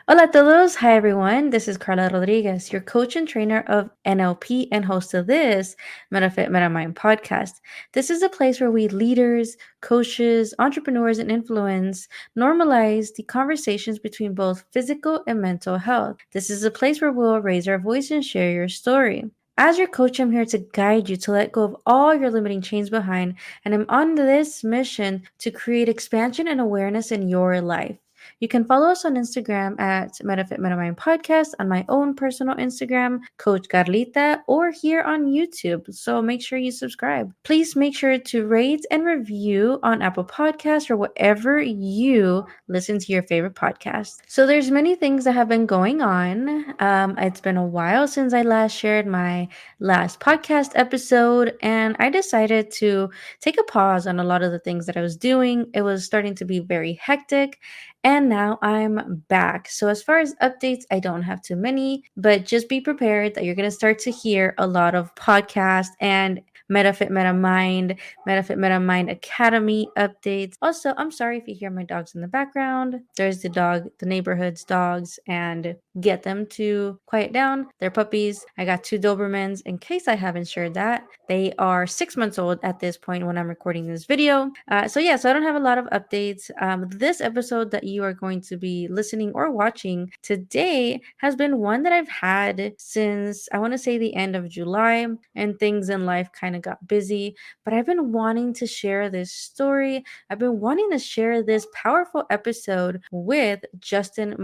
Hola a todos. Hi everyone. This is Carla Rodriguez, your coach and trainer of NLP and host of this Metafit Metamind podcast. This is a place where we leaders, coaches, entrepreneurs, and influence normalize the conversations between both physical and mental health. This is a place where we'll raise our voice and share your story. As your coach, I'm here to guide you to let go of all your limiting chains behind, and I'm on this mission to create expansion and awareness in your life. You can follow us on Instagram at Metafit Metamind Podcast, on my own personal Instagram, Coach Carlita, or here on YouTube. So make sure you subscribe. Please make sure to rate and review on Apple Podcasts or whatever you listen to your favorite podcast. So there's many things that have been going on. It's been a while since I last shared my last podcast episode, and I decided to take a pause on a lot of the things that I was doing. It was starting to be very hectic. And now I'm back. So, as far as updates, I don't have too many, but just be prepared that you're going to start to hear a lot of podcasts and Metafit Metamind Academy updates. Also, I'm sorry if you hear my dogs in the background. There's the neighborhood's dogs, and get them to quiet down. They're puppies. I got two Dobermans, in case I haven't shared that. They are 6 months old at this point when I'm recording this video. So I don't have a lot of updates. This episode that you are going to be listening or watching today has been one that I've had since I want to say the end of July, and things in life kind of got busy. But I've been wanting to share this story. I've been wanting to share this powerful episode with Justin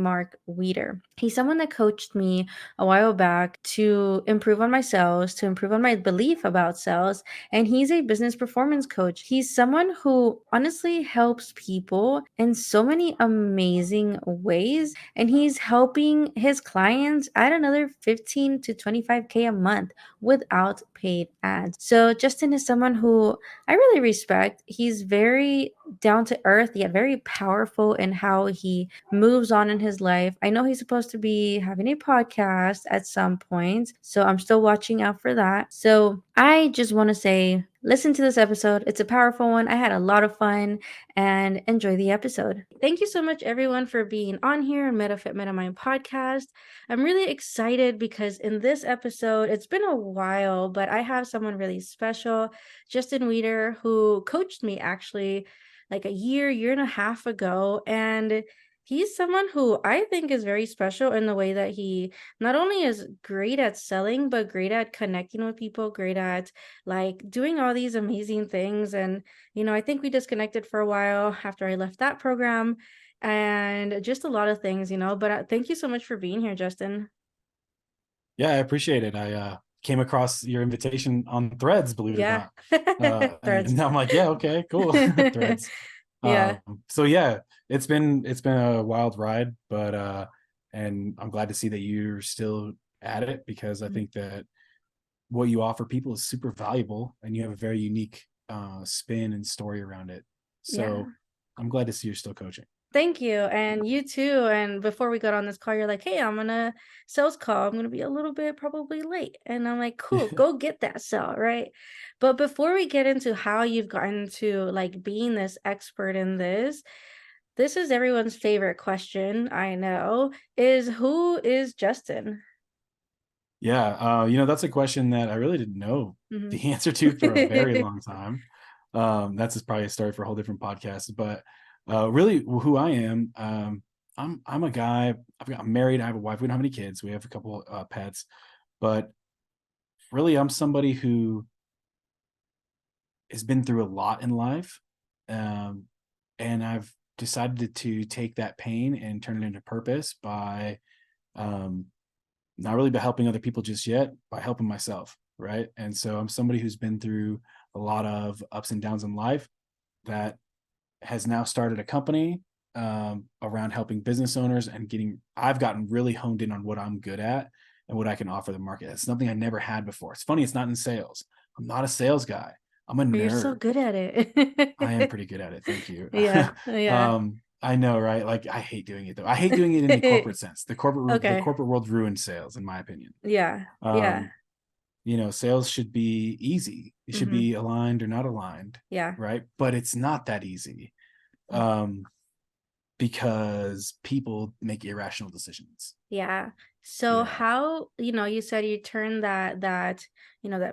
Weider. He's someone that coached me a while back to improve on my sales, to improve on my belief about sales. And he's a business performance coach. He's someone who honestly helps people in so many amazing ways. And he's helping his clients add another 15 to 25K a month without paid ads. So Justin is someone who I really respect. He's very down to earth, yet very powerful in how he moves on in his life. I know he's supposed to be having a podcast at some point, so I'm still watching out for that. So I just want to say, listen to this episode. It's a powerful one. I had a lot of fun, and enjoy the episode. Thank you so much, everyone, for being on here in Metafit Metamind podcast. I'm really excited because in this episode, it's been a while, but I have someone really special, Justin Weider, who coached me actually like a year and a half ago. And he's someone who I think is very special in the way that he not only is great at selling, but great at connecting with people, great at like doing all these amazing things. And, I think we disconnected for a while after I left that program, and just a lot of things, but thank you so much for being here, Justin. Yeah, I appreciate it. I came across your invitation on Threads, believe it or Yeah. not. Threads. And I'm like, yeah, okay, cool. Threads. Yeah. So yeah, it's been a wild ride, but and I'm glad to see that you're still at it, because I think that what you offer people is super valuable, and you have a very unique spin and story around it. Yeah. So I'm glad to see you're still coaching. Thank you. And you too. And before we got on this call, you're like, hey, I'm gonna sales call. I'm gonna be a little bit probably late. And I'm like, cool, go get that sale, right? But before we get into how you've gotten to like being this expert in this is everyone's favorite question, I know, is who is Justin? Yeah, that's a question that I really didn't know Hmm. the answer to for a very long time. That's just probably a story for a whole different podcast. But really, who I am, I'm a guy. I'm married. I have a wife. We don't have any kids. We have a couple pets, but really, I'm somebody who has been through a lot in life, um, and I've decided to take that pain and turn it into purpose by um, not really by helping other people just yet, by helping myself, right? And so I'm somebody who's been through a lot of ups and downs in life, that has now started a company around helping business owners, and I've gotten really honed in on what I'm good at and what I can offer the market. It's something I never had before. It's funny, it's not in sales. I'm not a sales guy. I'm a But you're so nerd. good at I am it. pretty good at it. Thank you. Yeah. Yeah. I know, right? Like, I hate doing it though. I hate doing it in the corporate sense. The Okay. corporate world ruins sales, in my opinion. Yeah. Yeah. Um, Sales should be easy. It should Hmm. be aligned or not aligned, Yeah. right? But it's not that easy. Um, because people make irrational decisions. Yeah. So Yeah. how, you said you turned that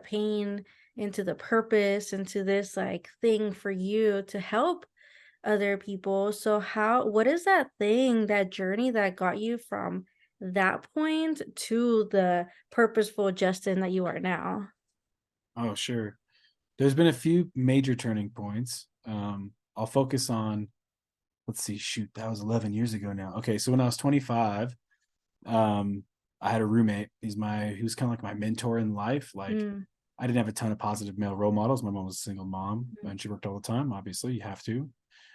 pain into the purpose, into this like thing for you to help other people. So what is that thing, that journey that got you from that point to the purposeful Justin that you are now? Oh, sure. There's been a few major turning points. I'll focus on, let's see, shoot, that was 11 years ago now. Okay, so when I was 25, um, I had a roommate. He was kind of like my mentor in life. Like, Mm, I didn't have a ton of positive male role models. My mom was a single mom mhm. and she worked all the time. Obviously, you have to.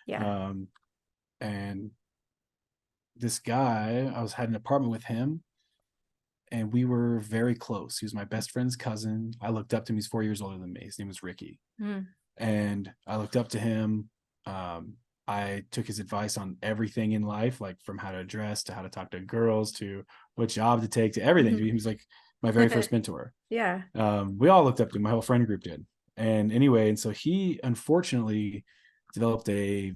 Yeah. Um, and this guy, I had an apartment with him, and we were very close. He was my best friend's cousin. I looked up to him. He's 4 years older than me. His name was Ricky, Mm, and I looked up to him. Um, I took his advice on everything in life, like from how to dress to how to talk to girls to what job to take to everything. mhm. He was like my very first mentor. Yeah. We all looked up to him. My whole friend group did. And anyway, and so he unfortunately developed a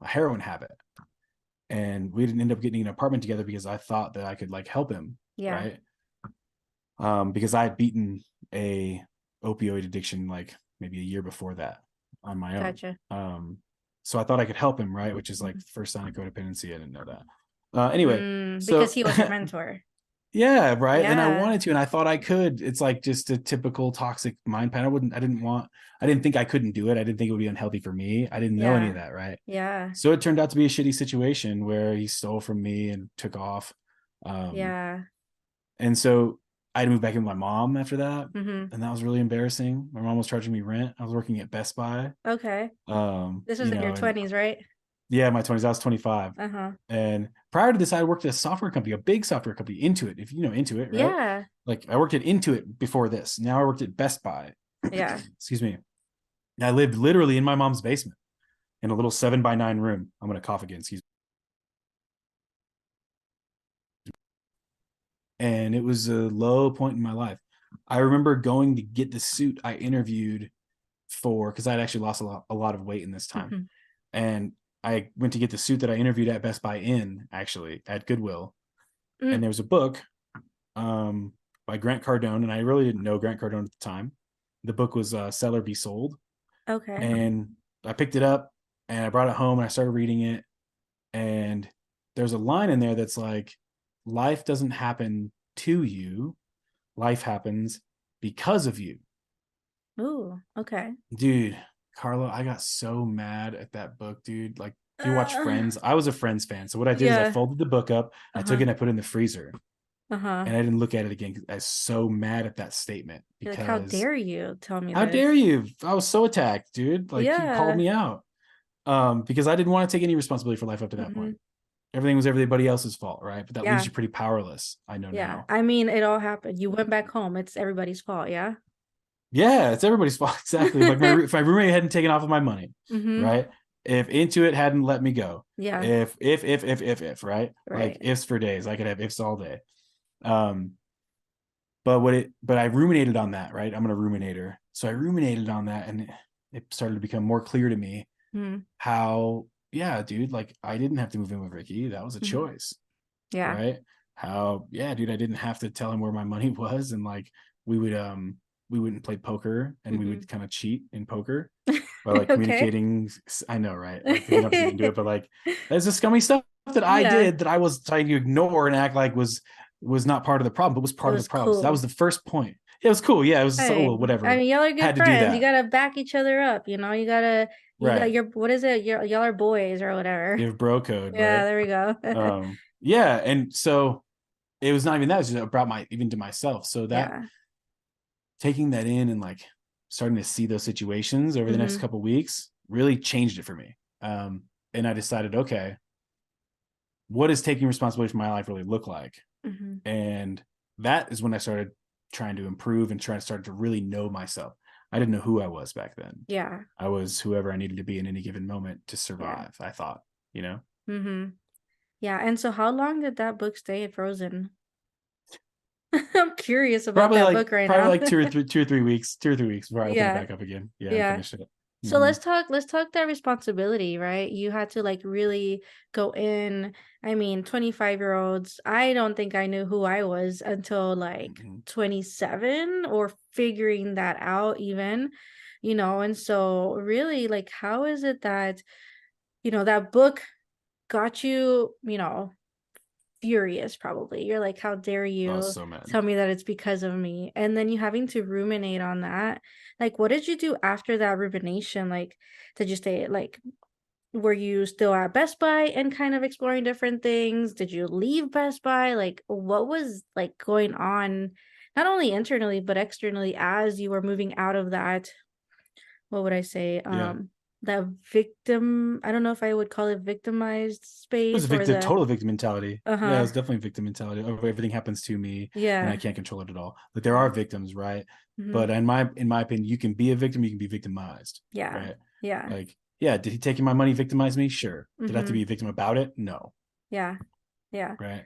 heroin habit, and we didn't end up getting an apartment together because I thought that I could like help him, Yeah. right? Because I had beaten a opioid addiction like maybe a year before that on my own. Gotcha. So I thought I could help him, right? Which is like Mhm. the first sign of codependency. I didn't know that. Anyway, Because so he was your mentor. yeah, right. And I Yeah. wanted to, and I thought I could. It's like just a typical toxic mind pattern. I didn't think I couldn't do it. I didn't think it would be unhealthy for me. I didn't know any of Yeah. that, right? Yeah. So it turned out to be a shitty situation where he stole from me and took off. Um, Yeah. and so I had to move back in with my mom after that. Mhm. And that was really embarrassing. My mom was charging me rent. I was working at Best Buy. Okay. This was in your And 20s, right? yeah, my 20s, I was 25. Uh-huh. And prior to this, I worked at a software company, a big software company, Intuit, if you know Intuit, right? Yeah. Like I worked at Intuit before this. Now I worked at Best Buy. Yeah. Excuse me. I lived literally in my mom's basement in a little 7x9 room. I'm going to cough again. Excuse me. And it was a low point in my life. I remember going to get the suit I interviewed for because I'd actually lost a lot of weight in this time. Mhm. And I went to get the suit that I interviewed at Best Buy in, actually, at Goodwill. And Mm. there was a book um, by Grant Cardone, and I really didn't know Grant Cardone at the time. The book was Sell or Be Sold. Okay. And I picked it up and I brought it home and I started reading it. And there's a line in there that's like, life doesn't happen to you, life happens because of you. Ooh, okay. Dude, Carlo, I got so mad at that book, dude. Like, if you watch Uh, Friends, I was a Friends fan. So what I did is I yeah. folded the book up, I took Uh-huh. it and I put it in the freezer, Uh-huh. and I didn't look at it again because I was so mad at that statement. You're like, how Because dare you tell me how dare this? you? I was so attacked, dude. Like, you called Yeah. me out. Because I didn't want to take any responsibility for life up to that Hmm. point. Everything was everybody else's fault, right? But that leaves Yeah. you pretty powerless. I know Yeah. now. I mean, it all happened. You went back home. It's everybody's fault, yeah? Yeah, it's everybody's fault. Exactly. Like if my roommate hadn't taken off of my money, Mm-hmm. right? If Intuit hadn't let me go, Yeah. if, right? Like Right. ifs for days. I could have ifs all day. Um, but I ruminated on that, right? I'm gonna ruminator. So I ruminated on that, and it started to become more clear to me Mm-hmm. how, yeah, dude, like I didn't have to move in with Ricky. That was a Mm-hmm. choice, Yeah. right? How, yeah, dude, I didn't have to tell him where my money was, and like we would we wouldn't play poker, and we Mm-hmm. would kind of cheat in poker by like Okay. communicating. I know, right? Like we don't have to get into it, but like that's the scummy stuff that I Yeah. did that I was trying to ignore and act like was not part of the problem, but was It part of the was problem. So that cool. was the first point. It was cool. Yeah, it was just, oh Hey, well, I whatever. mean, y'all are good Had to do friends. You that. gotta back each other up, you got Right. your, what is it? Y'all are boys or whatever. You have bro code, Yeah, right? there we go. Yeah. And so it was not even that, it was just about even to myself. So that Yeah. taking that in and like starting to see those situations over the next Mm-hmm. couple of weeks really changed it for me. And I decided, okay, what does taking responsibility for my life really look like? Mm-hmm. And that is when I started trying to improve and trying to start to really know myself. I didn't know who I was back then. Yeah. I was whoever I needed to be in any given moment to Yeah. survive, I thought, you know? Mm-hmm. Yeah. And so how long did that book stay frozen? I'm curious about that book right Probably now. like 2 or 3 weeks before I opened it Yeah. back up again. Yeah, and Yeah. finished it. So let's talk that responsibility, right? You had to like really go in. I mean, 25-year-olds, I don't think I knew who I was until like Hmm. 27 or figuring that out even, and so really like how is it that, that book got you, furious probably. You're like, how dare I was you so mad. tell me that it's because of me? And then you having to ruminate on that. Like, what did you do after that rumination? Like, did you stay like were you still at Best Buy and kind of exploring different things? Did you leave Best Buy? Like, what was like going on, not only internally but externally as you were moving out of that, what would I say? Yeah. That victim, I don't know if I would call it victimized It was a space or victim, the total victim mentality. Yeah, it uh-huh. was definitely victim mentality. Oh, everything happens to me, and I Yeah. can't control it at all. Like there Yeah. are victims, right? Hmm. But in my opinion, you can be a victim, you can be victimized, Yeah. right? Yeah. Like, yeah, did he taking my money victimize me? Sure. Did I have to be Hmm. a victim about it? No, Yeah. Yeah. right?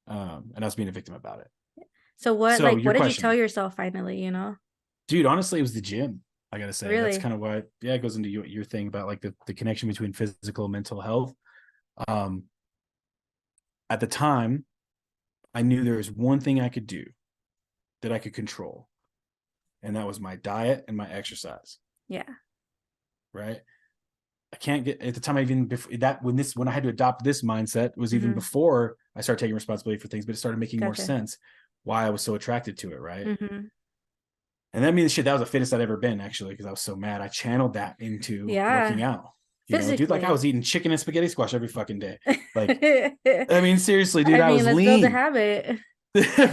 And I was being a victim about it. So what So like your what did you tell question, yourself finally? dude, honestly, it was the gym. I gotta say that's Really? kind of why. Yeah, it goes into your thing about like the connection between physical and mental health. Um, at the time, I knew there was one thing I could do that I could control, and that was my diet and my exercise. Yeah. Right? I can't get at the time. I even before that when I had to adopt this mindset was even Hmm. before I started taking responsibility for things, but it started making more Gotcha. sense why I was so attracted to it. Right? Hmm. And that means shit. That was the fittest I'd ever been actually because I was so mad. I channeled that into working Yeah. out. Dude, like I Physically. was eating chicken and spaghetti squash every fucking day. Like, I mean, seriously, dude, I I mean, was let's build a lean. habit.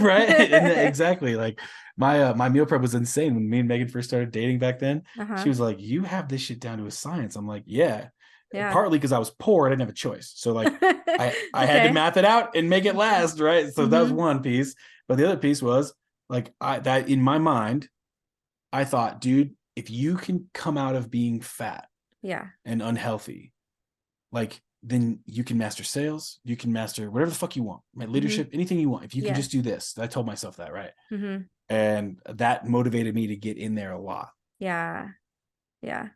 Right, and exactly like my meal prep was insane when me and Megan first started dating back then. She Uh-huh. was like, you have this shit down to a science. I'm like, yeah, Yeah. partly because I was poor, I didn't have a choice, so like I had to Okay. math it out and make it last, right? So that was Hmm. one piece, but the other piece was like I that in my mind I thought, dude, if you can come out of being fat Yeah. and unhealthy, like then you can master sales, you can master whatever the fuck you want, right? Hmm. Leadership, anything you want. If you can just Yes. do this, I told myself that, right? Hmm. And that motivated me to get in there a lot, Yeah. Yeah.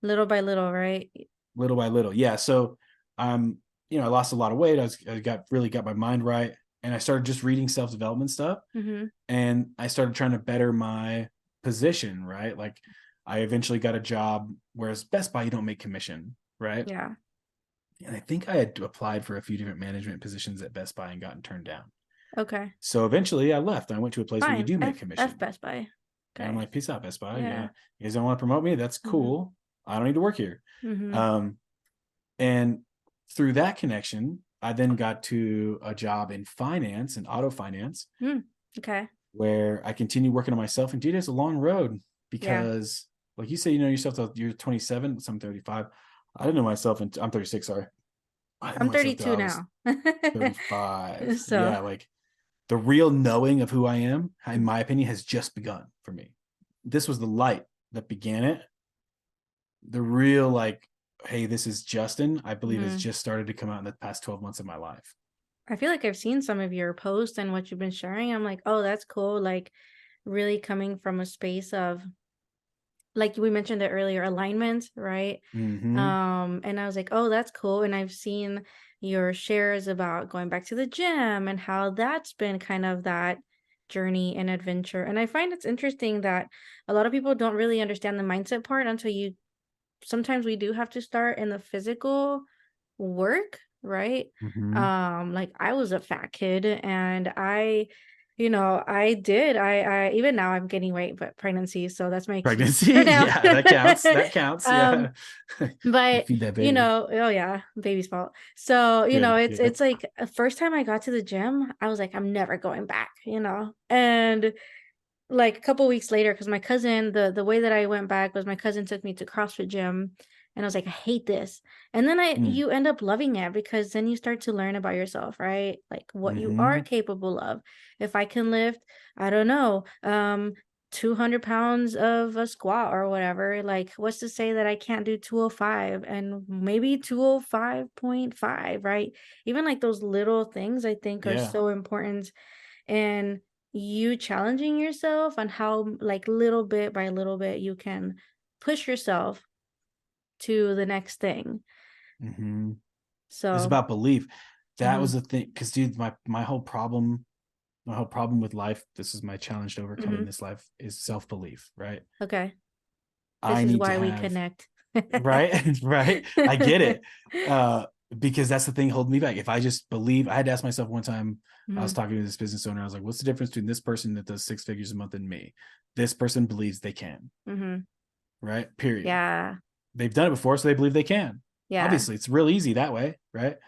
Little by little, right? little by little. Yeah. So, um, I lost a lot of weight. I got my mind right, and I started just reading self development stuff, Hmm. and I started trying to better my position, right? Like, I eventually got a job, whereas Best Buy you don't make commission, right? Yeah. And I think I had applied for a few different management positions at Best Buy and gotten turned down. Okay. So eventually I left. I went to a place where you Fine. do make F commission. Best Buy. And I'm Okay. like, peace out, Best Buy. Yeah. Yeah. You guys don't want to promote me? That's Hmm. cool. I don't need to work here. Hmm. Um, and through that connection, I then got to a job in finance and auto finance Mm. Okay. where I continued working on myself. And dude, it's a long road Yeah. because, like you say, you know yourself till you're 27, so I'm 35. I didn't know myself, and I'm 36. Sorry, I didn't know I'm myself till I 32 was now. 35. So, Yeah, like the real knowing of who I am, in mm, my opinion, has just begun for me. This was the light that began it. The real like, hey, this is Justin, I believe has mhm. just started to come out in the past 12 months of my life. I feel like I've seen some of your posts and what you've been sharing. I'm like, oh, that's cool. Like, really coming from a space of, like we mentioned it earlier, alignment, right? Mm-hmm. And I was like, oh, that's cool. And I've seen your shares about going back to the gym and how that's been kind of that journey and adventure. And I find it's interesting that a lot of people don't really understand the mindset part until you sometimes we do have to start in the physical work, right? Mm-hmm. Like I was a fat kid and I did. I even now I'm gaining weight, but pregnancy, so that's my excuse Pregnancy, for now. yeah, that counts. That counts. um, Yeah, you but feed that baby. oh yeah, baby's fault. So, Good. it's Yep. like first time I got to the gym, I was like, I'm never going back, And like a couple weeks later, because my cousin, the way that I went back was my cousin took me to CrossFit gym, and I was like, I hate this. And then Mm. you end up loving it because then you start to learn about yourself, right? Like what you are Mm-hmm. capable of. If I can lift, I don't know, 200 pounds of a squat or whatever, like what's to say that I can't do 205 and maybe 205.5, right? Even like those little things I think are Yeah. so important, and you challenging yourself on how like little bit by little bit you can push yourself to the next thing. Mm-hmm. It's So, about belief. That mm-hmm, was the thing. Because, dude, my whole problem with life, this is my challenge to overcome in mm-hmm. this life, is self-belief, right? Okay. I This is need to why we have, connect. right? Right. I get it. Because that's the thing holding me back. If I just believe, I had to ask myself one time, I was Mm-hmm, talking to this business owner. I was like, what's the difference between this person that does 6 figures a month and me? This person believes they can, mm-hmm. right? Period. Yeah. They've done it before, so they believe they can. Yeah. Obviously, it's real easy that way, right?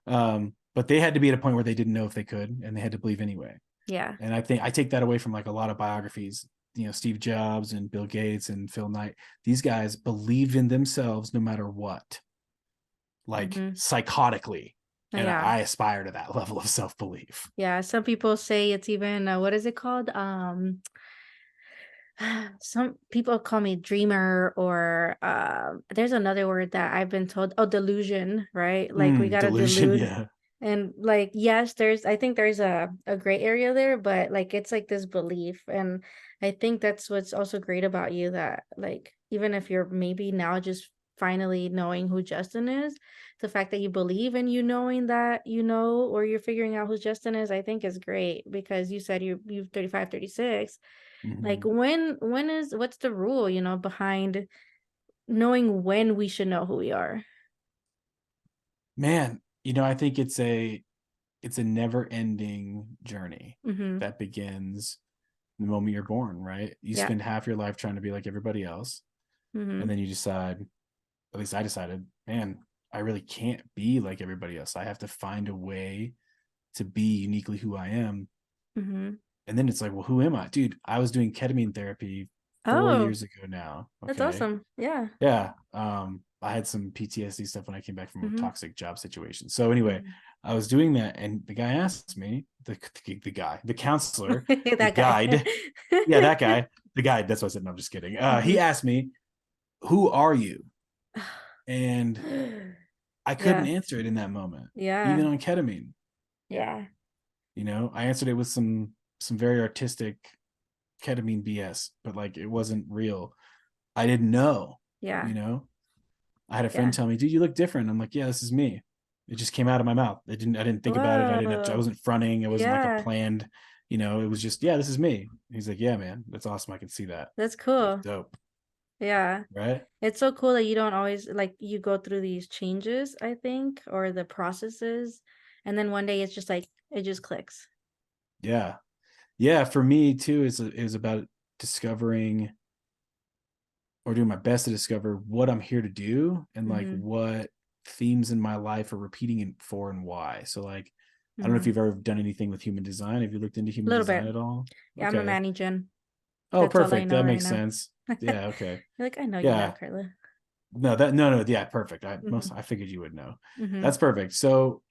But they had to be at a point where they didn't know if they could, and they had to believe anyway. Yeah. And I think I take that away from like a lot of biographies, Steve Jobs and Bill Gates and Phil Knight. These guys believed in themselves no matter what, like Mm-hmm. psychotically. And Yeah. I aspire to that level of self-belief. Yeah. Some people say it's even what is it called? Some people call me dreamer, or there's another word that I've been told. Oh, delusion, right? Like we gotta Delusion, delude. yeah. And like, yes, I think there's a gray area there, but like it's like this belief. And I think that's what's also great about you, that like even if you're maybe now just finally knowing who Justin is, the fact that you believe in you knowing that you know, or you're figuring out who Justin is, I think is great, because you said you've 35, 36. Like Mm-hmm. what's the rule, behind knowing when we should know who we are? Man, I think it's a never-ending journey Mm-hmm. that begins the moment you're born, right? You Yeah. spend half your life trying to be like everybody else, Mm-hmm. and then you decide, at least I decided, man, I really can't be like everybody else. I have to find a way to be uniquely who I am. Mm-hmm. And then it's like, well, who am I? Dude, I was doing ketamine therapy 4 Oh, years ago now. that's Okay. awesome. Yeah. Yeah. I had some PTSD stuff when I came back from a Mm-hmm. toxic job situation. So anyway, Mm-hmm. I was doing that, and the guy asked me, the counselor, the That guy. guide, yeah, that guy, the guide. That's what I said. No, I'm just kidding. Mm-hmm. He asked me, "Who are you?" And I couldn't Yeah. answer it in that moment, even Yeah. on ketamine. Yeah. I answered it with some very artistic ketamine BS, but like it wasn't real. I didn't know, Yeah. you know. I had a friend Yeah. tell me, "Dude, you look different." I'm like, "Yeah, this is me." It just came out of my mouth. I didn't think about it. I Whoa. wasn't fronting. It wasn't like a Yeah. planned, it was just, yeah, this is me. He's like, "Yeah, man, that's awesome. I can see that." That's It's like cool. dope, Yeah. right? It's so cool that you don't always like you go through these changes, I think, or the processes, and then one day it's just like it just clicks. Yeah. Yeah, for me too, it was about discovering, or doing my best to discover what I'm here to do, and like Mm-hmm. what themes in my life are repeating and for and why. So like, I don't know if Mm-hmm. you've ever done anything with human design. Have you looked into A human little design bit. at all? Yeah, I'm a Okay. Manny Gen. Oh, That's all I perfect. know That right makes now. sense. You're Yeah. Okay. like, I know you now, Yeah. Carla. No. Yeah. Perfect. Mm-hmm. I figured you would know. Mm-hmm. That's perfect. So,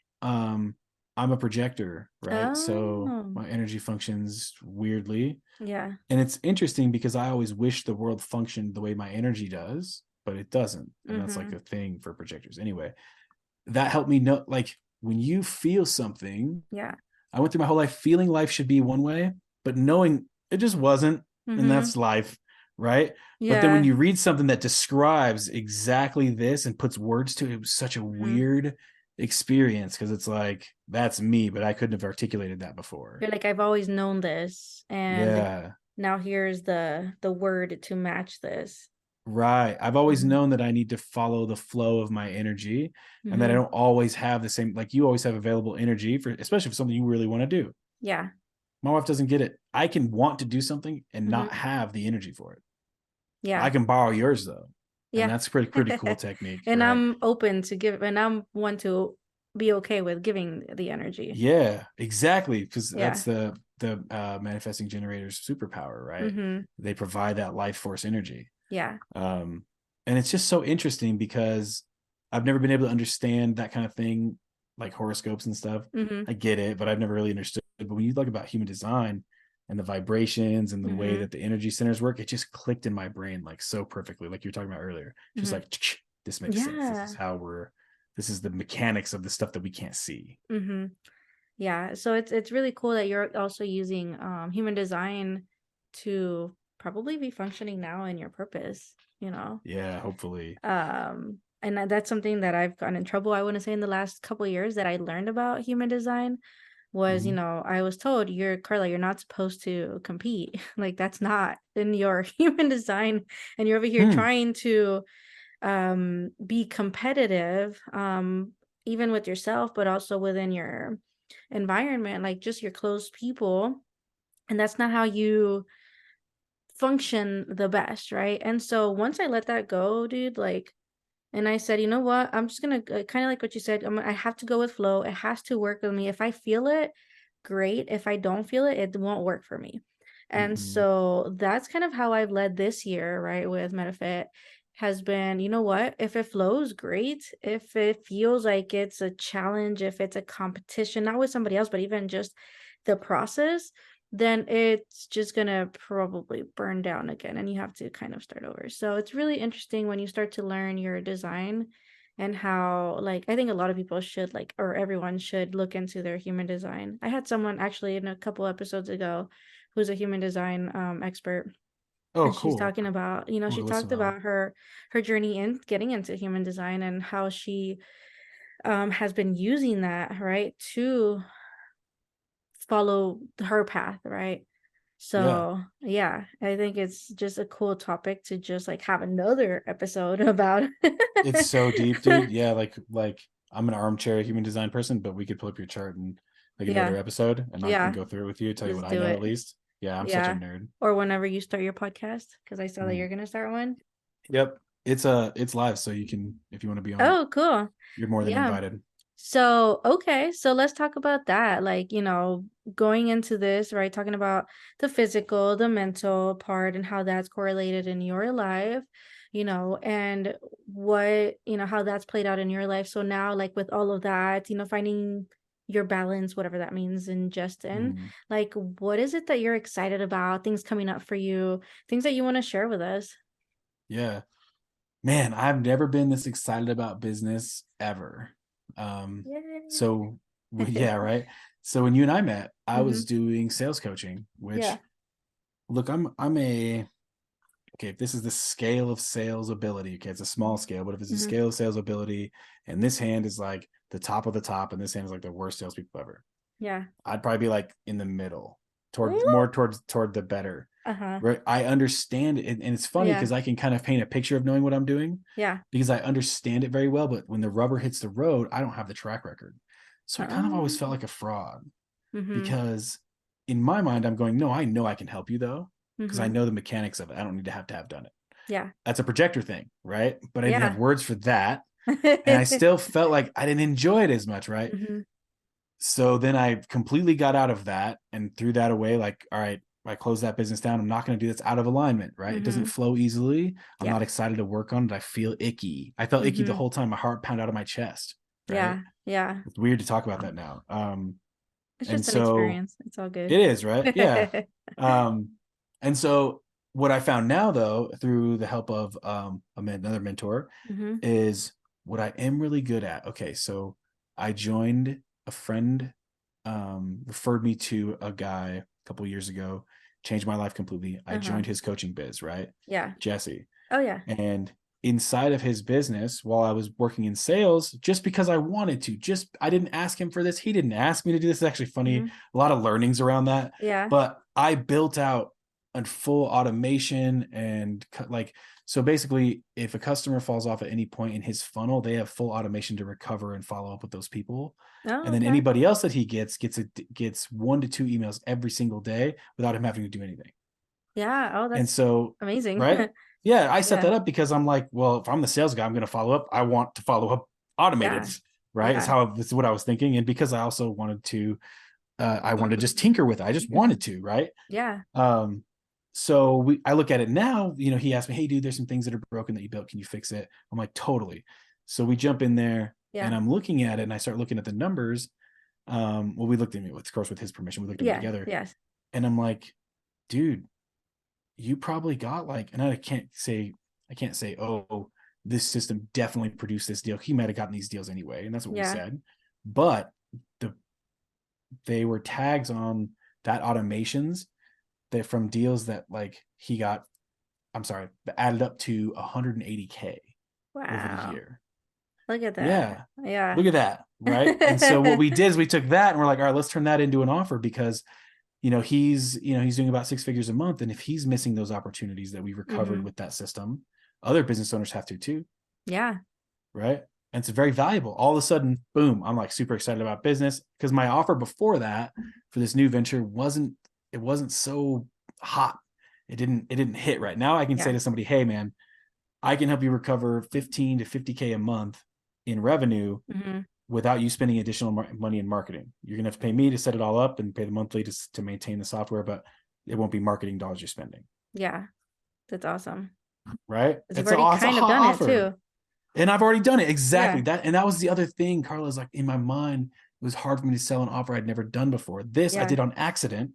I'm a projector, right? So Oh, my energy functions weirdly. yeah. And it's interesting because I always wish the world functioned the way my energy does, but it doesn't. And that's like Mm-hmm. a thing for projectors. Anyway, that helped me know, like, when you feel something, Yeah. I went through my whole life feeling life should be one way, but knowing it just wasn't. And Mm-hmm. that's life, right? But then when Yeah. you read something that describes exactly this and puts words to it, it was such a Mm-hmm. weird experience, because it's like, that's me, but I couldn't have articulated that before. You're like, I've always known this, and Yeah. now here's the word to match this. Right. I've always Mm-hmm. known that I need to follow the flow of my energy, and that I Mm-hmm. don't always have the same, like you always have available energy for, especially for something you really want to do. Yeah. My wife doesn't get it. I can want to do something and not Mm-hmm. have the energy for it. I Yeah. can borrow yours though. And Yeah. that's pretty cool technique, And right? I'm open to give, and I'm one to be okay with giving the energy. Yeah, exactly. Because Yeah. that's the manifesting generator's superpower, right? Mm-hmm. They provide that life force energy. Yeah. Um, and it's just so interesting because I've never been able to understand that kind of thing, like horoscopes and stuff. Mm-hmm. I get it, but I've never really understood. But when you talk about human design and the vibrations and the way Mm-hmm. that the energy centers work, it just clicked in my brain like so perfectly, like you were talking about earlier. Just Mm-hmm. like, this makes sense. Yeah. This is the mechanics of the stuff that we can't see. Mm-hmm. Yeah. So it's really cool that you're also using human design to probably be functioning now in your purpose, you know? Yeah, hopefully. And that's something that I've gotten in trouble, I want to say, in the last couple of years that I learned about human design was, Mhm. I was told, Carla, you're not supposed to compete. Like, that's not in your human design. And you're over here Hmm. trying to be competitive, even with yourself, but also within your environment, like just your close people. And that's not how you function the best, right? And so once I let that go, dude, like, and I said, you know what? I'm just gonna kind of like what you said. I have to go with flow. It has to work with me. If I feel it, great. If I don't feel it, it won't work for me. And Mhm. so that's kind of how I've led this year, right? With Metafit has been, you know what? If it flows, great. If it feels like it's a challenge, if it's a competition, not with somebody else, but even just the process, then it's just gonna probably burn down again and you have to kind of start over. So it's really interesting when you start to learn your design and how, like, I think a lot of people should, like, or everyone should look into their human design. I had someone actually in a couple episodes ago who's a human design expert, Oh, and she's cool. talking about, I'm she gonna listen talked to that one. about her journey in getting into human design and how she has been using that, right, to follow her path, right? Yeah. So yeah, I think it's just a cool topic to just like have another episode about. It's so deep, dude. Yeah, like I'm an armchair human design person, but we could pull up your chart and like Yeah, another episode and I can yeah, go through it with you, tell you what just I do know at it. least. Yeah, I'm such a Yeah, nerd. or whenever you start your podcast, because I saw that Mm. you're gonna start one. Yep. It's live, so you can if you want to be on it, Oh, cool. you're more than Yeah. invited. So, okay, so let's talk about that. Like, going into this, right, talking about the physical, the mental part, and how that's correlated in your life, and what, how that's played out in your life. So now, like, with all of that, finding your balance, whatever that means in Justin, Mm. like, what is it that you're excited about, things coming up for you, things that you want to share with us? Yeah. Man, I've never been this excited about business ever. Um, Yay. so yeah, right. So when you and I met, I Mm-hmm. was doing sales coaching, Yeah. which look, I'm a okay, if this is the scale of sales ability, okay, it's a small scale, but if it's a Mm-hmm. scale of sales ability, and this hand is like the top of the top, and this hand is like the worst salespeople ever, Yeah. I'd probably be like in the middle, toward Ooh. more toward the better. Uh-huh. Right. I understand it, and it's funny Yeah. because I can kind of paint a picture of knowing what I'm doing Yeah. because I understand it very well. But when the rubber hits the road, I don't have the track record. So I kind of always felt Oh. like a fraud Mm-hmm. because in my mind, I'm going, no, I know I can help you though, because I Mm-hmm. know the mechanics of it. I don't need to have done it. Yeah. That's a projector thing, right? But I didn't have Yeah. words for that. And I still felt like I didn't enjoy it as much, right? Mm-hmm. So then I completely got out of that and threw that away. Like, all right, I close that business down. I'm not going to do this out of alignment, right? It doesn't Mm-hmm. flow easily. I'm Yeah. not excited to work on it. I feel icky. I felt icky the Mm-hmm. whole time. My heart pounded out of my chest, right? Yeah. Yeah. It's weird to talk about that now. It's And just an so experience. It's all good. it is, right? Yeah. Um, and so what I found now, though, through the help of another mentor, Mm-hmm. is what I am really good at. Okay, so I joined a friend, referred me to a guy a couple years ago, changed my life completely. I Uh-huh. joined his coaching biz, right? Yeah. Jesse. Oh yeah. And inside of his business, while I was working in sales, just because I wanted to, just I didn't ask him for this. He didn't ask me to do this. It's actually funny. Mm-hmm. A lot of learnings around that. Yeah. But I built out a full automation and like so basically if a customer falls off at any point in his funnel, they have full automation to recover and follow up with those people. Oh, And then okay. anybody else that he gets 1 to 2 emails every single day without him having to do anything. Yeah. Oh, And that's so, amazing. right? Yeah, I set Yeah. that up because I'm like, well, if I'm the sales guy, I'm going to follow up. I want to follow up automated, Yeah. right? Yeah. It's what I was thinking. And because I also I wanted to just tinker with it. I just wanted to, right? Yeah. Um, so I look at it now, he asked me, hey, dude, there's some things that are broken that you built. Can you fix it? I'm like, totally. So we jump in there and Yeah. I'm looking at it and I start looking at the numbers. Well, we looked at it, of course, with his permission, we looked at them Yeah. together Yes. and I'm like, dude, you probably got like, and I can't say, oh, this system definitely produced this deal. He might have gotten these deals anyway. And that's what we Yeah. said. But they were tags on that automations that from deals that like he got, I'm sorry, that added up to 180K over the Wow. year. Look at that. Yeah. Yeah. Look at that. Right. And so what we did is we took that and we're like, all right, let's turn that into an offer because, he's doing about 6 figures a month. And if he's missing those opportunities that we recovered Hmm. with that system, other business owners have to too. Yeah. Right. And it's very valuable. All of a sudden, boom, I'm like super excited about business because my offer before that for this new venture wasn't so hot. It didn't hit right. Now I can say Yeah. to somebody, hey man, I can help you recover 15 to 50K a month in revenue Hmm. without you spending additional money in marketing. You're going to have to pay me to set it all up and pay the monthly to maintain the software, but it won't be marketing dollars you're spending. Yeah. That's awesome. Right. 'Cause you've It's a, already it's a kind of hot done it offer. too. And I've already done it. Exactly. Yeah. That. And that was the other thing, Carla's like in my mind, it was hard for me to sell an offer I'd never done before. This I Yeah. did on accident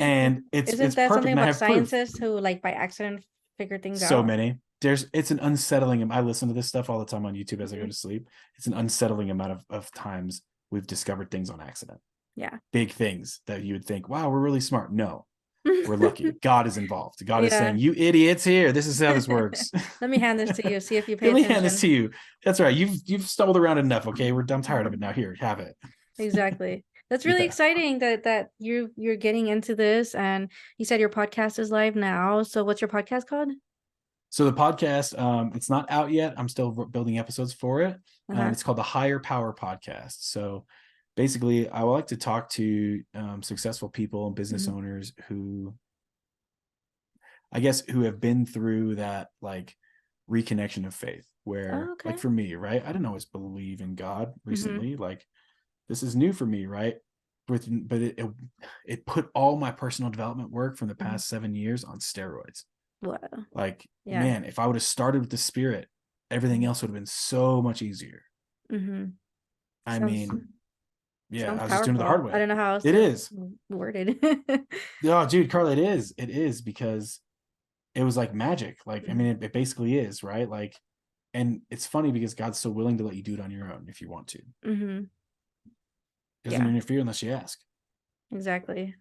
and it's Isn't that perfect. something And I about have proof. scientists who like by accident figure things So out? many. It's an unsettling. I listen to this stuff all the time on YouTube as I go Hmm. to sleep. It's an unsettling amount of times we've discovered things on accident. Yeah. Big things that you would think, wow, we're really smart. No, we're lucky. God is involved. God is Yeah. saying, you idiots, here, this is how this works. Let me hand this to you. See if you pay Let me hand this attention. to you. That's right. You've stumbled around enough. Okay, I'm tired of it Mhm. now. Here, have it. Exactly. That's really Yeah. exciting that you're getting into this, and you said your podcast is live now. So what's your podcast called? So the podcast, it's not out yet. I'm still building episodes for it. Uh-huh. It's called the Higher Power Podcast. So basically, I would like to talk to successful people and business Hmm. owners who, I guess, who have been through that like reconnection of faith. Oh, Where, like okay. for me, right? I didn't always believe in God Hmm. recently. Like this is new for me, right? But it put all my personal development work from the Hmm. past 7 years on steroids. Wow. Like, Yeah. man, if I would have started with the spirit, everything else would have been so much easier. Mm-hmm. I Sounds mean, yeah, sounds I was just doing it the powerful. hard I way. don't know how else It to is. word it. Oh, dude, Carla, it is. It is because it was like magic. Like, I Hmm. mean, it basically is, right? Like, and it's funny because God's so willing to let you do it on your own if you want to. Hmm. Doesn't Yeah, interfere unless you ask. exactly.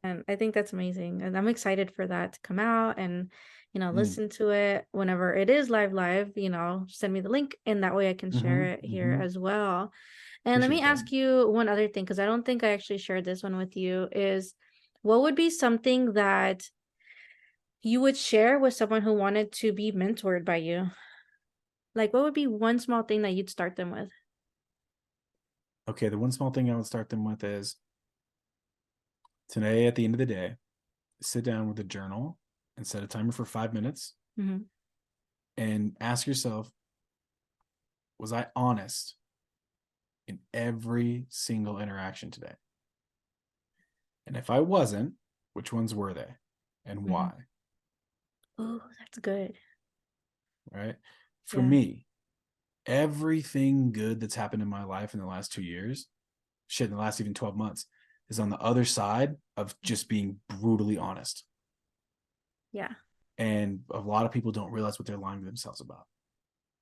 And I think that's amazing. And I'm excited for that to come out and, Mm. listen to it whenever it is live, send me the link and that way I can share Mm-hmm. it here Mm-hmm. as well. And let me Appreciate that. ask you one other thing, because I don't think I actually shared this one with you, is what would be something that you would share with someone who wanted to be mentored by you? Like, what would be one small thing that you'd start them with? Okay, the one small thing I would start them with is today at the end of the day, sit down with a journal and set a timer for 5 minutes Mm-hmm. and ask yourself, was I honest in every single interaction today? And if I wasn't, which ones were they and Mm-hmm. why? Oh, that's good. Right? For Yeah. me, everything good that's happened in my life in the last 2 years, shit, in the last even 12 months, is on the other side of just being brutally honest. Yeah. And a lot of people don't realize what they're lying to themselves about.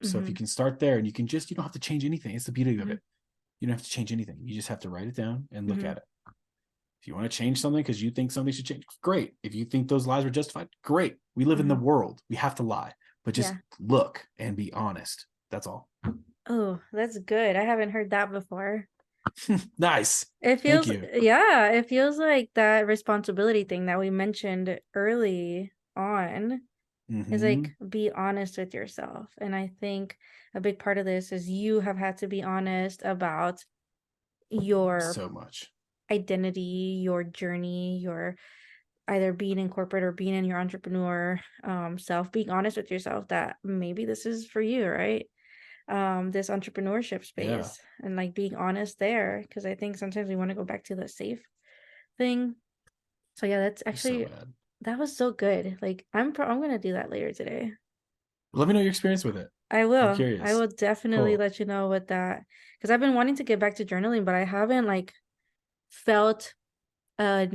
So if Mm-hmm. you can start there and you don't have to change anything. It's the beauty of Mm-hmm. it. You don't have to change anything. You just have to write it down and look Mm-hmm. at it. If you want to change something because you think something should change, great. If you think those lies were justified, great. We live in the Mm-hmm. world. We have to lie, but just Yeah. look and be honest. That's all. Oh, that's good. I haven't heard that before. Nice. It Thank feels, you. yeah, it feels like that responsibility thing that we mentioned early on is Mm-hmm. like be honest with yourself. And I think a big part of this is you have had to be honest about your So much. identity, your journey, your either being in corporate or being in your entrepreneur self, being honest with yourself that maybe this is for you, right? This entrepreneurship Yeah. space and like being honest there, because I think sometimes we want to go back to the safe thing. So yeah, that's You're so actually bad. that was so good. Like I'm gonna do that later today. Let me know your experience with it. I I'm will. I curious. will definitely Cool. let you know what that, because I've been wanting to get back to journaling, but I haven't like felt like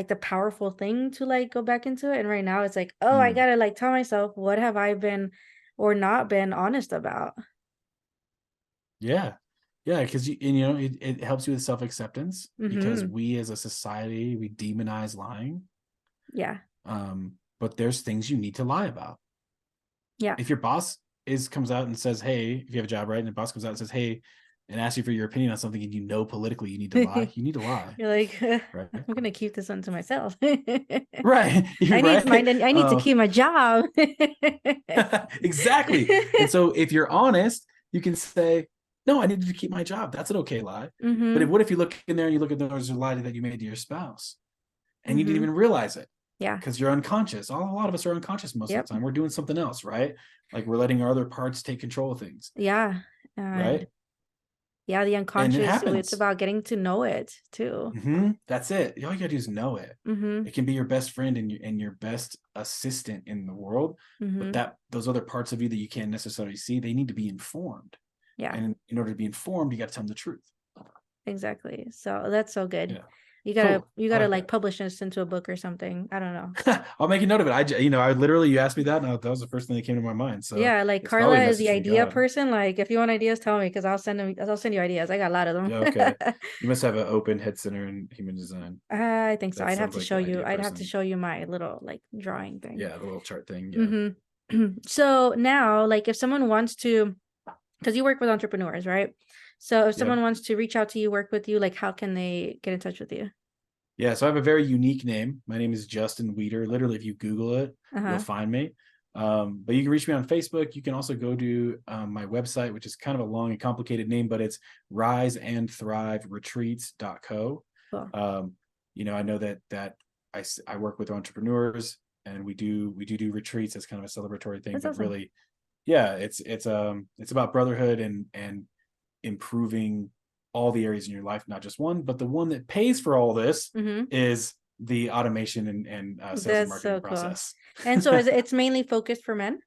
the powerful thing to like go back into it. And right now it's like, oh, I Mm. gotta like tell myself what have I been or not been honest about. Yeah. Yeah, because it helps you with self-acceptance, because Mm-hmm. we as a society, we demonize lying. Yeah. But there's things you need to lie about. Yeah. If your boss comes out and says, hey, if you have a job, right, and the boss comes out and says, hey, and asks you for your opinion on something, and politically you need to lie, You're like, right? I'm gonna keep this one to myself. Right. You're I need right. I need to keep my job. Exactly. And so if you're honest, you can say, no, I needed to keep my job. That's an okay lie. But Mm-hmm. what if you look in there and you look at those lie that you made to your spouse and you didn't Mm-hmm. even realize it Yeah. because you're unconscious? A lot of us are unconscious most of Yep. the time. We're doing something else, right? Like we're letting our other parts take control of things, Yeah. And right? yeah, the And it unconscious, it's happens. about getting to know it too. That's it. All you gotta do is know it. Mm-hmm. It can be your best friend and your best assistant in the world, but Mm-hmm. that those other parts of you that you can't necessarily see, they need to be informed. Yeah, And in order to be informed, you got to tell them the truth. exactly. So that's so good. Yeah, cool. You I gotta like like that. publish this into a book or something. I don't know. I'll make a note of it. I literally, you asked me that, and that was the first thing that came to my mind. So Yeah, like it's probably Carla a is message the from idea God. person. Like if you want ideas, tell me because I'll send you ideas. I got a lot of them. Yeah, okay. You must have an open head center in human design. I think so. That I'd have sounds to like show the you. idea I'd have to person. show you my little like drawing thing. Yeah, the little chart thing. Yeah. Mm-hmm. So now, like if someone wants to, because you work with entrepreneurs, right? So if Yep. someone wants to reach out to you, work with you, like how can they get in touch with you? Yeah, so I have a very unique name. My name is Justin Weider. Literally, if you Google it, you'll Uh-huh. find me. But you can reach me on Facebook. You can also go to my website, which is kind of a long and complicated name, but it's riseandthriveretreats.co. Cool. I know that I work with entrepreneurs, and we do retreats as kind of a celebratory thing, That's but awesome. really, yeah, it's about brotherhood and improving all the areas in your life, not just one. But the one that pays for all this Mm-hmm. is the automation and sales and That's marketing so cool. process. And so is it's mainly focused for men?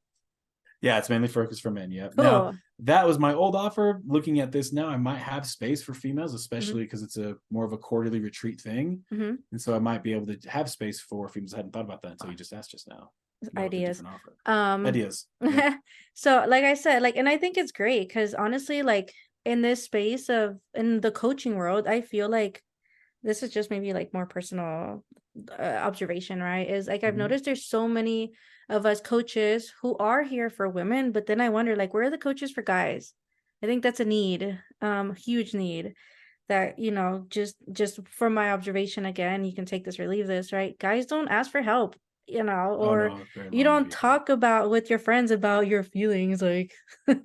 Yeah, it's mainly focused for men. Yeah. Now, Cool. that was my old offer. Looking at this now, I might have space for females, Mm-hmm. especially because it's a more of a quarterly retreat thing. Mm-hmm. And so I might be able to have space for females. I hadn't thought about that until you just asked just now. Come out with a Ideas. different offer. Um, Ideas. Yep. so like I said, like, and I think it's great because honestly, like in this space of in the coaching world, I feel like this is just maybe like more personal observation, right? Is like I've Mm-hmm. noticed there's so many of us coaches who are here for women, but then I wonder like where are the coaches for guys? I think that's a need, huge need that, just from my observation again, you can take this or leave this, right? Guys don't ask for help, Oh or no, very you lonely don't people. talk about with your friends about your feelings, like, No,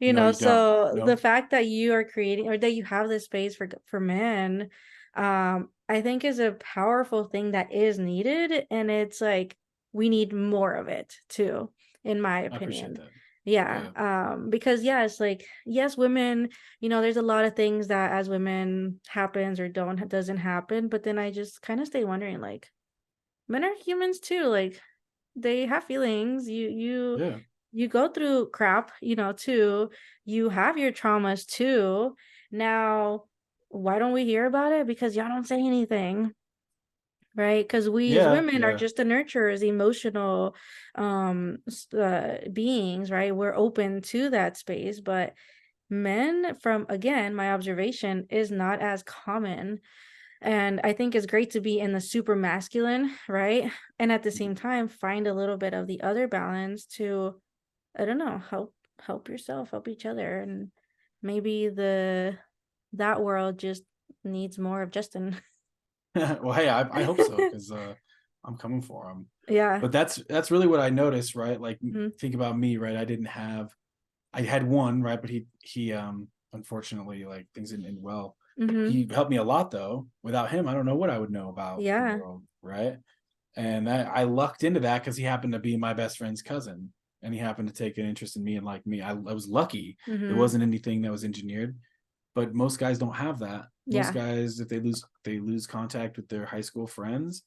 you don't. so the No. fact that you are creating or that you have this space for men, I think is a powerful thing that is needed. And it's like, we need more of it too, in my I appreciate opinion. that. Yeah. Yeah. Because yeah, it's like, yes, women, there's a lot of things that as women happens or doesn't happen, but then I just kind of stay wondering, like, men are humans too. Like, they have feelings. Yeah. You go through crap, too. You have your traumas too. Now, why don't we hear about it? Because y'all don't say anything, right? Because we as Yeah. women are Yeah. just the nurturers, emotional beings, right? We're open to that space, but men, from again my observation, is not as common. And I think it's great to be in the super masculine, right? And at the same time find a little bit of the other balance to, I don't know, help yourself, help each other. And maybe that world just needs more of Justin. Well, hey, I hope so, because I'm coming for him. Yeah. But that's really what I noticed, right? Like, Mm-hmm. think about me, right? I had one, right? But he unfortunately, like, things didn't end well. Mm-hmm. He helped me a lot, though. Without him, I don't know what I would know about the Yeah. world, right? And I lucked into that because he happened to be my best friend's cousin, and he happened to take an interest in me and like me. I was lucky. It Mm-hmm. wasn't anything that was engineered, but most guys don't have that. Most Yeah. guys, if they lose contact with their high school friends,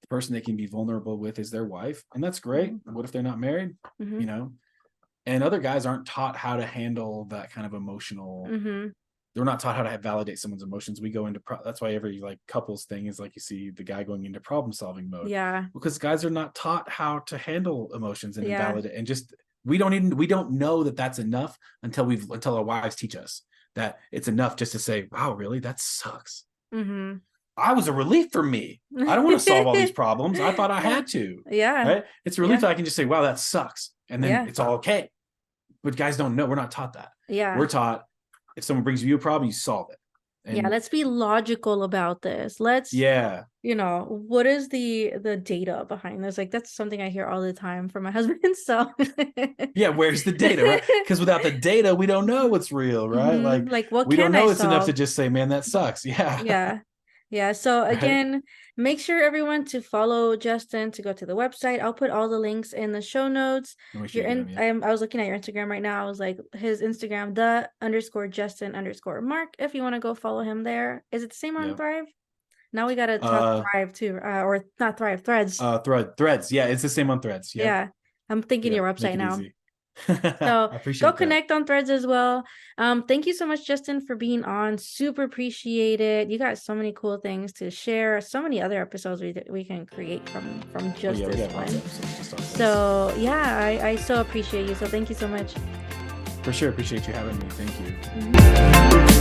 the person they can be vulnerable with is their wife, and that's great. Mm-hmm. What if they're not married? Mm-hmm. You know, and other guys aren't taught how to handle that kind of emotional. Mm-hmm. They're not taught how to validate someone's emotions. We go into that's why every like couples thing is like you see the guy going into problem solving mode, Yeah. because guys are not taught how to handle emotions and Yeah. invalidate, and just we don't know that that's enough until our wives teach us. that it's enough just to say, wow, really? That sucks. Mm-hmm. I was a relief for me. I don't want to solve all these problems. I thought I had to. Yeah. Right? It's a relief that I can just say, wow, that sucks. And then Yeah. it's all okay. But guys don't know. We're not taught that. Yeah. We're taught if someone brings you a problem, you solve it. And yeah, let's be logical about this. Let's, what is the data behind this? Like, that's something I hear all the time from my husband. So yeah, where's the data, right? Because without the data, we don't know what's real, right? Mm-hmm. Like what we don't know it's solve? enough to just say, man, that sucks. Yeah. Yeah. So again, make sure everyone to follow Justin, to go to the website. I'll put all the links in the show notes. I was looking at your Instagram right now. I was like, his Instagram, _Justin_Mark. If you want to go follow him there. Is it the same on Thrive? Now we gotta talk Thrive too, or not Thrive, Threads. Threads. Yeah, it's the same on Threads. Yep. Yeah. I'm thinking your website now. Easy. So go connect on Threads as well. Thank you so much, Justin, for being on. Super appreciate it. You got so many cool things to share. So many other episodes we can create from just this one. So yeah, I so appreciate you. So thank you so much. For sure, appreciate you having me. Thank you.